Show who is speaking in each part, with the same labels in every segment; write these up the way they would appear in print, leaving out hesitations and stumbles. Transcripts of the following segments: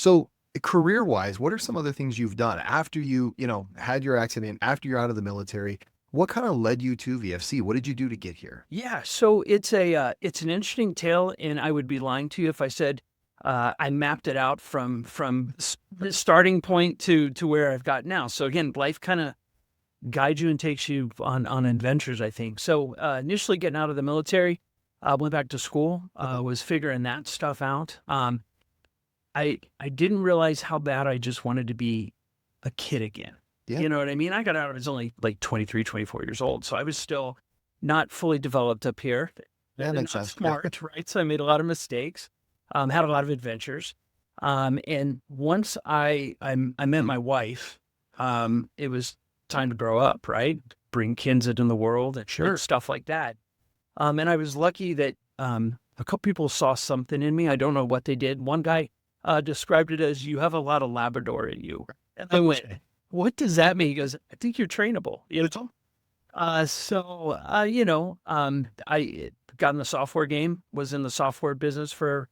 Speaker 1: So career-wise, what are some other things you've done after you had your accident, after you're out of the military? What kind of led you to VFC? What did you do to get here?
Speaker 2: Yeah, so it's an interesting tale, and I would be lying to you if I said I mapped it out from the starting point to where I've got now. So again, life kind of guides you and takes you on adventures, I think. So initially getting out of the military, went back to school,
Speaker 1: Okay.
Speaker 2: was figuring that stuff out. I didn't realize how bad I just wanted to be a kid again.
Speaker 1: Yeah,
Speaker 2: You know what I mean? I got out, I was only like 23, 24 years old. So I was still not fully developed up here
Speaker 1: that
Speaker 2: and
Speaker 1: makes
Speaker 2: not
Speaker 1: sense. Yeah.
Speaker 2: smart, right? So I made a lot of mistakes, had a lot of adventures. And once I met my wife, it was time to grow up, right? Bring kids into the world and
Speaker 1: Sure.
Speaker 2: stuff like that. And I was lucky that a couple people saw something in me. I don't know what they did. One guy described it as, "You have a lot of Labrador in you." And I went, "What does that mean?" He goes, "I think you're trainable." I got in the software game, was in the software business for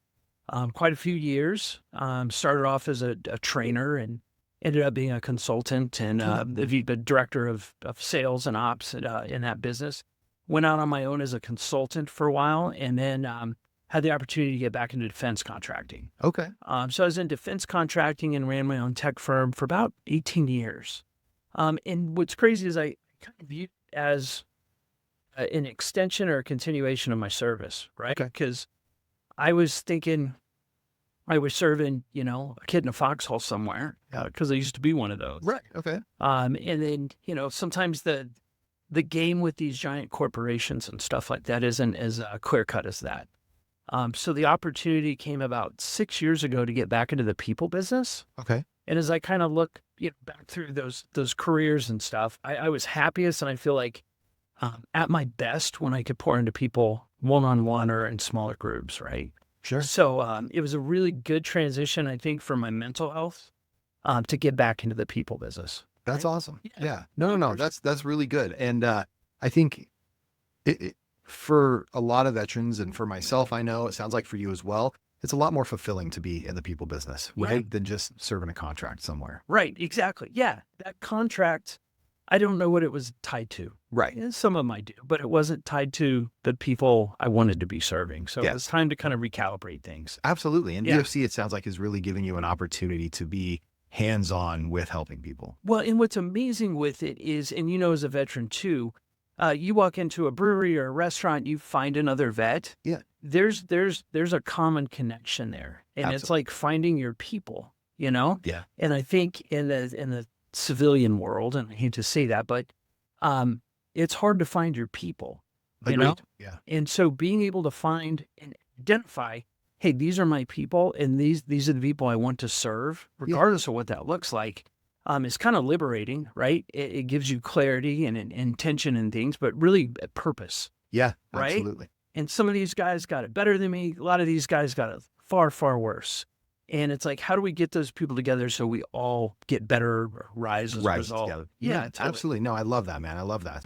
Speaker 2: quite a few years. Started off as a trainer and ended up being a consultant and the director of sales and ops in that business. Went out on my own as a consultant for a while, and then had the opportunity to get back into defense contracting.
Speaker 1: Okay.
Speaker 2: So I was in defense contracting and ran my own tech firm for about 18 years. And what's crazy is I kind of view it as an extension or a continuation of my service, right?
Speaker 1: Okay.
Speaker 2: Because I was thinking I was serving, a kid in a foxhole somewhere because I used to be one of those.
Speaker 1: Right. Okay.
Speaker 2: And then, sometimes the game with these giant corporations and stuff like that isn't as clear cut as that. So the opportunity came about 6 years ago to get back into the people business.
Speaker 1: Okay.
Speaker 2: And as I kind of look back through those careers and stuff, I was happiest and I feel like at my best when I could pour into people one-on-one or in smaller groups, right?
Speaker 1: Sure.
Speaker 2: So it was a really good transition, I think, for my mental health to get back into the people business.
Speaker 1: That's
Speaker 2: Right?
Speaker 1: awesome.
Speaker 2: Yeah.
Speaker 1: Yeah. No, no,
Speaker 2: Yeah,
Speaker 1: no.
Speaker 2: for sure.
Speaker 1: That's really good. And I think for a lot of veterans and for myself, I know it sounds like for you as well, it's a lot more fulfilling to be in the people business,
Speaker 2: Yeah.
Speaker 1: right? Than just serving a contract somewhere.
Speaker 2: Right, exactly. Yeah, that contract, I don't know what it was tied to.
Speaker 1: Right.
Speaker 2: Yeah, some of them I do, but it wasn't tied to the people I wanted to be serving. So it
Speaker 1: Yeah.
Speaker 2: was time to kind of recalibrate things.
Speaker 1: Absolutely. And
Speaker 2: Yeah.
Speaker 1: VFC, it sounds like, is really giving you an opportunity to be hands-on with helping people.
Speaker 2: Well, and what's amazing with it is, and as a veteran too, you walk into a brewery or a restaurant, you find another vet.
Speaker 1: Yeah.
Speaker 2: There's a common connection there, and it's
Speaker 1: Absolutely.
Speaker 2: like finding your people.
Speaker 1: Yeah.
Speaker 2: And I think in the civilian world, and I hate to say that, but it's hard to find your people. You know,
Speaker 1: Agreed. Yeah.
Speaker 2: and so being able to find and identify, hey, these are my people, and these are the people I want to serve,
Speaker 1: Yeah.
Speaker 2: regardless of what that looks like, is kind of liberating, right? It gives you clarity and an intention and things, but really a purpose,
Speaker 1: Yeah.
Speaker 2: right?
Speaker 1: Absolutely.
Speaker 2: And some of these guys got it better than me. A lot of these guys got it far, far worse. And it's like, how do we get those people together so we all get better, or rise as a
Speaker 1: Rise
Speaker 2: result?
Speaker 1: together.
Speaker 2: Yeah,
Speaker 1: Yeah.
Speaker 2: totally.
Speaker 1: Absolutely. No, I love that, man. I love that.